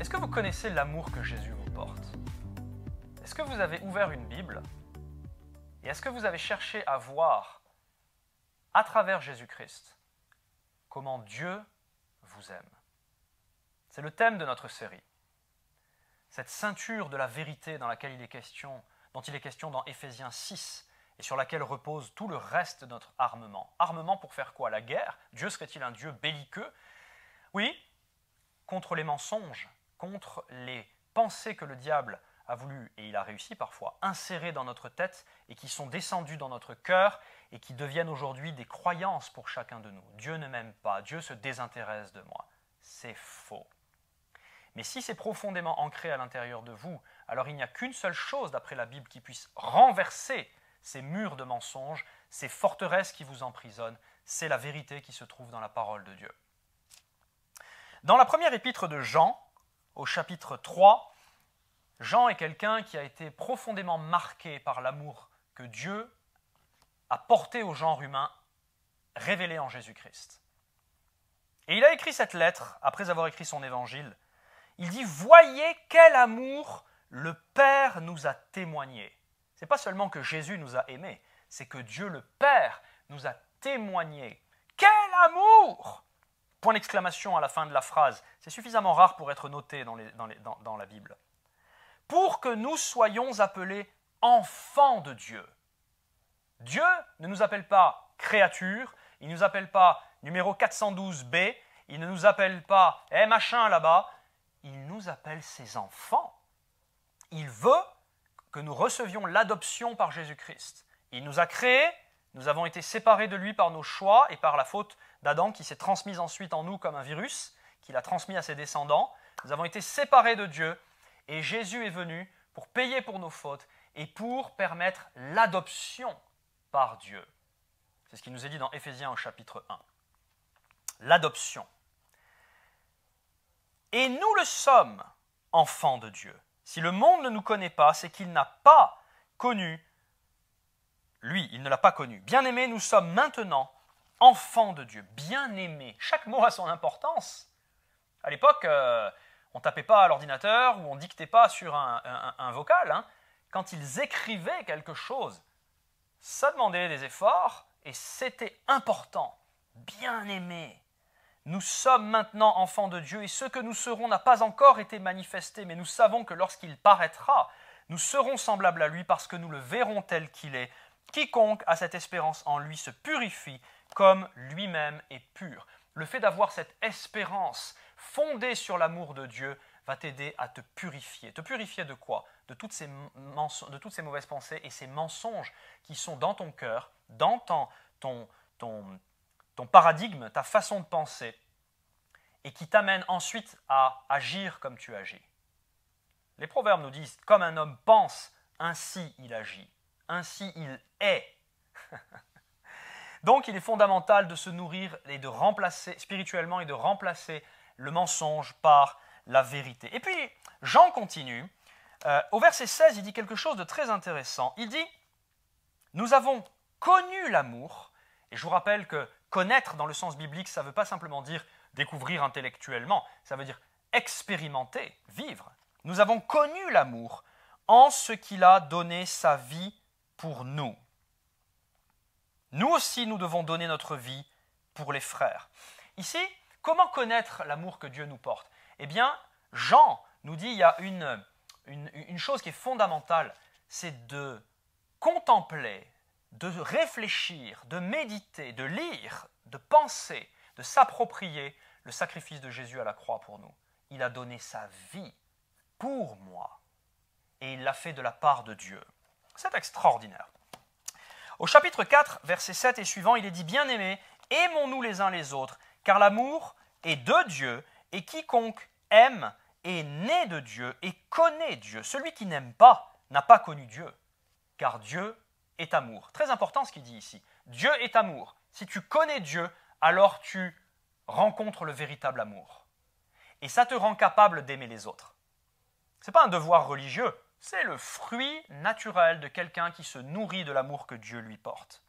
Est-ce que vous connaissez l'amour que Jésus vous porte? Est-ce que vous avez ouvert une Bible? Et est-ce que vous avez cherché à voir, à travers Jésus-Christ, comment Dieu vous aime? C'est le thème de notre série. Cette ceinture de la vérité dont il est question dans Éphésiens 6 et sur laquelle repose tout le reste de notre armement. Armement pour faire quoi? La guerre? Dieu serait-il un Dieu belliqueux? Oui, contre les mensonges, contre les pensées que le diable a voulu, et il a réussi parfois, insérer dans notre tête et qui sont descendues dans notre cœur et qui deviennent aujourd'hui des croyances pour chacun de nous. Dieu ne m'aime pas, Dieu se désintéresse de moi. C'est faux. Mais si c'est profondément ancré à l'intérieur de vous, alors il n'y a qu'une seule chose d'après la Bible qui puisse renverser ces murs de mensonges, ces forteresses qui vous emprisonnent, c'est la vérité qui se trouve dans la parole de Dieu. Dans la première épître de Jean, au chapitre 3, Jean est quelqu'un qui a été profondément marqué par l'amour que Dieu a porté au genre humain, révélé en Jésus-Christ. Et il a écrit cette lettre, après avoir écrit son évangile. Il dit « Voyez quel amour le Père nous a témoigné ». Ce n'est pas seulement que Jésus nous a aimés, c'est que Dieu le Père nous a témoigné. Quel amour! Point d'exclamation à la fin de la phrase. C'est suffisamment rare pour être noté dans la Bible. Pour que nous soyons appelés enfants de Dieu. Dieu ne nous appelle pas créature, il ne nous appelle pas numéro 412B, il ne nous appelle pas machin là-bas, il nous appelle ses enfants. Il veut que nous recevions l'adoption par Jésus-Christ. Il nous a créés, nous avons été séparés de lui par nos choix et par la faute d'Adam qui s'est transmise ensuite en nous comme un virus, qu'il a transmis à ses descendants. Nous avons été séparés de Dieu et Jésus est venu pour payer pour nos fautes et pour permettre l'adoption par Dieu. C'est ce qu'il nous est dit dans Éphésiens au chapitre 1. L'adoption. Et nous le sommes, enfants de Dieu. Si le monde ne nous connaît pas, c'est qu'il n'a pas connu, lui, il ne l'a pas connu. Bien-aimés, nous sommes maintenant enfants de Dieu. Bien-aimés. Chaque mot a son importance. À l'époque, on ne tapait pas à l'ordinateur ou on ne dictait pas sur un vocal. Hein. Quand ils écrivaient quelque chose, ça demandait des efforts et c'était important. Bien-aimés. Nous sommes maintenant enfants de Dieu et ce que nous serons n'a pas encore été manifesté, mais nous savons que lorsqu'il paraîtra, nous serons semblables à lui parce que nous le verrons tel qu'il est. Quiconque a cette espérance en lui se purifie comme lui-même est pur. Le fait d'avoir cette espérance fondée sur l'amour de Dieu va t'aider à te purifier. Te purifier de quoi? De toutes ces mauvaises pensées et ces mensonges qui sont dans ton cœur, dans ton paradigme, ta façon de penser, et qui t'amènent ensuite à agir comme tu agis. Les proverbes nous disent « Comme un homme pense, ainsi il agit, ainsi il est ». Donc il est fondamental de se nourrir et de remplacer spirituellement et de remplacer le mensonge par la vérité. Et puis Jean continue, au verset 16, il dit quelque chose de très intéressant. Il dit « Nous avons connu l'amour ». Et je vous rappelle que connaître dans le sens biblique, ça ne veut pas simplement dire découvrir intellectuellement, ça veut dire expérimenter, vivre. Nous avons connu l'amour en ce qu'il a donné sa vie pour nous. Nous aussi, nous devons donner notre vie pour les frères. Ici, comment connaître l'amour que Dieu nous porte? Eh bien, Jean nous dit il y a une chose qui est fondamentale, c'est de contempler, de réfléchir, de méditer, de lire, de penser, de s'approprier le sacrifice de Jésus à la croix pour nous. Il a donné sa vie pour moi et il l'a fait de la part de Dieu. C'est extraordinaire. Au chapitre 4, verset 7 et suivant, il est dit « Bien-aimés, aimons-nous les uns les autres, car l'amour est de Dieu et quiconque aime est né de Dieu et connaît Dieu. Celui qui n'aime pas n'a pas connu Dieu, car Dieu est amour. » Très important ce qu'il dit ici. Dieu est amour. Si tu connais Dieu, alors tu rencontres le véritable amour. Et ça te rend capable d'aimer les autres. Ce n'est pas un devoir religieux, c'est le fruit naturel de quelqu'un qui se nourrit de l'amour que Dieu lui porte.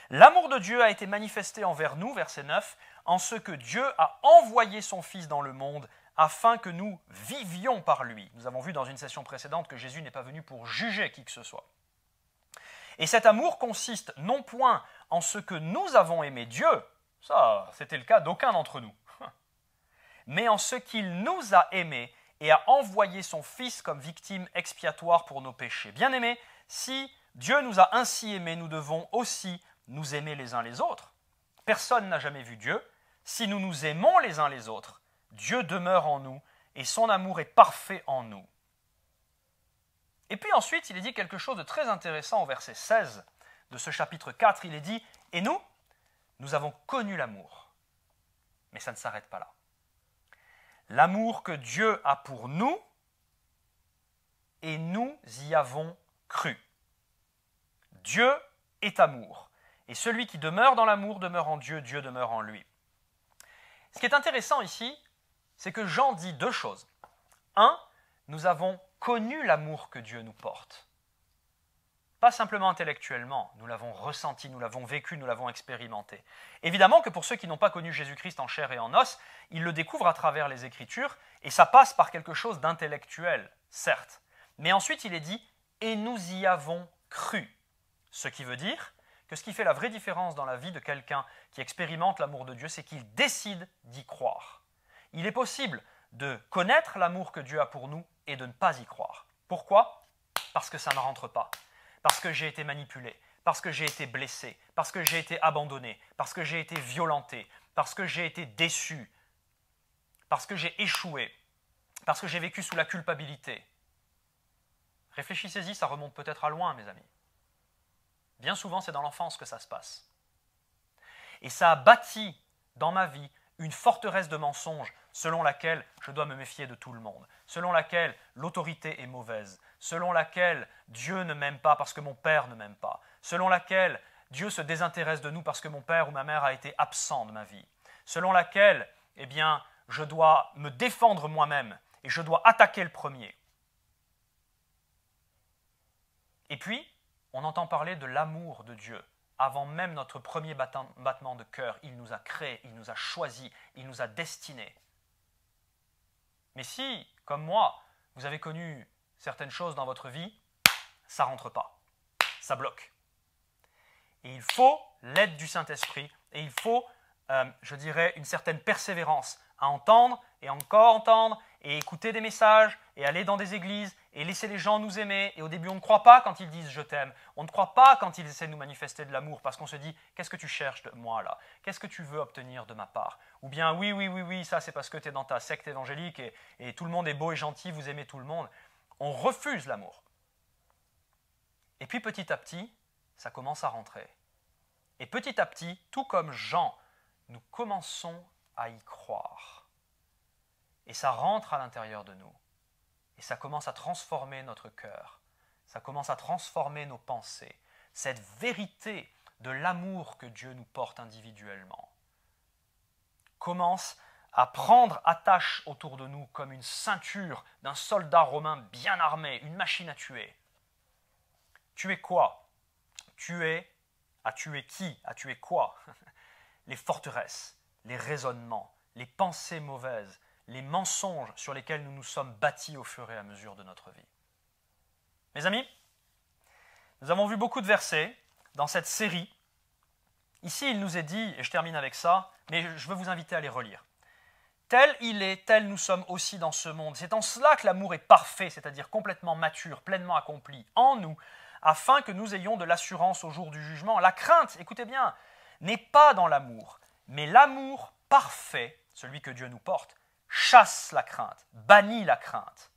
L'amour de Dieu a été manifesté envers nous, verset 9, en ce que Dieu a envoyé son Fils dans le monde afin que nous vivions par lui. Nous avons vu dans une session précédente que Jésus n'est pas venu pour juger qui que ce soit. Et cet amour consiste non point en ce que nous avons aimé Dieu, ça c'était le cas d'aucun d'entre nous, mais en ce qu'il nous a aimés et a envoyé son Fils comme victime expiatoire pour nos péchés. Bien-aimés, si Dieu nous a ainsi aimés, nous devons aussi nous aimer les uns les autres. Personne n'a jamais vu Dieu. Si nous nous aimons les uns les autres, Dieu demeure en nous et son amour est parfait en nous. Et puis ensuite, il est dit quelque chose de très intéressant au verset 16 de ce chapitre 4. Il est dit « Et nous, nous avons connu l'amour. » Mais ça ne s'arrête pas là. L'amour que Dieu a pour nous, et nous y avons cru. Dieu est amour. Et celui qui demeure dans l'amour demeure en Dieu, Dieu demeure en lui. Ce qui est intéressant ici, c'est que Jean dit deux choses. Un, nous avons connu l'amour que Dieu nous porte. Pas simplement intellectuellement, nous l'avons ressenti, nous l'avons vécu, nous l'avons expérimenté. Évidemment que pour ceux qui n'ont pas connu Jésus-Christ en chair et en os, ils le découvrent à travers les Écritures, et ça passe par quelque chose d'intellectuel, certes. Mais ensuite, il est dit « et nous y avons cru ». Ce qui veut dire que ce qui fait la vraie différence dans la vie de quelqu'un qui expérimente l'amour de Dieu, c'est qu'il décide d'y croire. Il est possible de connaître l'amour que Dieu a pour nous et de ne pas y croire. Pourquoi? Parce que ça ne rentre pas. Parce que j'ai été manipulé, parce que j'ai été blessé, parce que j'ai été abandonné, parce que j'ai été violenté, parce que j'ai été déçu, parce que j'ai échoué, parce que j'ai vécu sous la culpabilité. Réfléchissez-y, ça remonte peut-être à loin, mes amis. Bien souvent, c'est dans l'enfance que ça se passe. Et ça a bâti dans ma vie une forteresse de mensonges selon laquelle je dois me méfier de tout le monde, selon laquelle l'autorité est mauvaise, selon laquelle Dieu ne m'aime pas parce que mon père ne m'aime pas, selon laquelle Dieu se désintéresse de nous parce que mon père ou ma mère a été absent de ma vie, selon laquelle, eh bien, je dois me défendre moi-même et je dois attaquer le premier. Et puis, on entend parler de l'amour de Dieu. Avant même notre premier battement de cœur, il nous a créés, il nous a choisis, il nous a destinés. Mais si, comme moi, vous avez connu certaines choses dans votre vie, ça ne rentre pas, ça bloque. Et il faut l'aide du Saint-Esprit, et il faut, je dirais, une certaine persévérance à entendre, et encore entendre, et écouter des messages, et aller dans des églises, et laisser les gens nous aimer. Et au début, on ne croit pas quand ils disent « je t'aime ». On ne croit pas quand ils essaient de nous manifester de l'amour, parce qu'on se dit « qu'est-ce que tu cherches de moi là? Qu'est-ce que tu veux obtenir de ma part ?» Ou bien « oui, ça c'est parce que tu es dans ta secte évangélique, et tout le monde est beau et gentil, vous aimez tout le monde ». On refuse l'amour. Et puis petit à petit, ça commence à rentrer. Et petit à petit, tout comme Jean, nous commençons à y croire. Et ça rentre à l'intérieur de nous. Et ça commence à transformer notre cœur. Ça commence à transformer nos pensées. Cette vérité de l'amour que Dieu nous porte individuellement commence à prendre attache autour de nous comme une ceinture d'un soldat romain bien armé, une machine à tuer. Tuer quoi? Tuer, à tuer qui? À tuer quoi? Les forteresses, les raisonnements, les pensées mauvaises, les mensonges sur lesquels nous nous sommes bâtis au fur et à mesure de notre vie. Mes amis, nous avons vu beaucoup de versets dans cette série. Ici, il nous est dit, et je termine avec ça, mais je veux vous inviter à les relire. Tel il est, tel nous sommes aussi dans ce monde. C'est en cela que l'amour est parfait, c'est-à-dire complètement mature, pleinement accompli, en nous, afin que nous ayons de l'assurance au jour du jugement. La crainte, écoutez bien, n'est pas dans l'amour, mais l'amour parfait, celui que Dieu nous porte, chasse la crainte, bannit la crainte.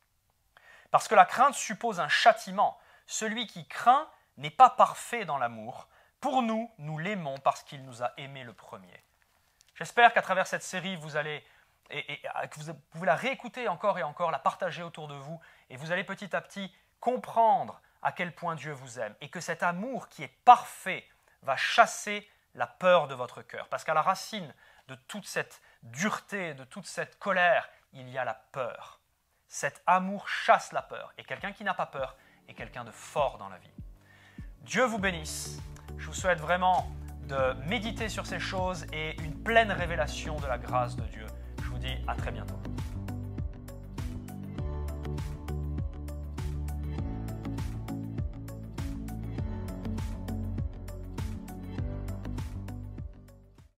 Parce que la crainte suppose un châtiment. Celui qui craint n'est pas parfait dans l'amour. Pour nous, nous l'aimons parce qu'il nous a aimés le premier. J'espère qu'à travers cette série, vous allez, que vous pouvez la réécouter encore et encore, la partager autour de vous, et vous allez petit à petit comprendre à quel point Dieu vous aime, et que cet amour qui est parfait va chasser la peur de votre cœur. Parce qu'à la racine de toute cette dureté, de toute cette colère, il y a la peur. Cet amour chasse la peur. Et quelqu'un qui n'a pas peur est quelqu'un de fort dans la vie. Dieu vous bénisse. Je vous souhaite vraiment de méditer sur ces choses et une pleine révélation de la grâce de Dieu. Je vous dis à très bientôt.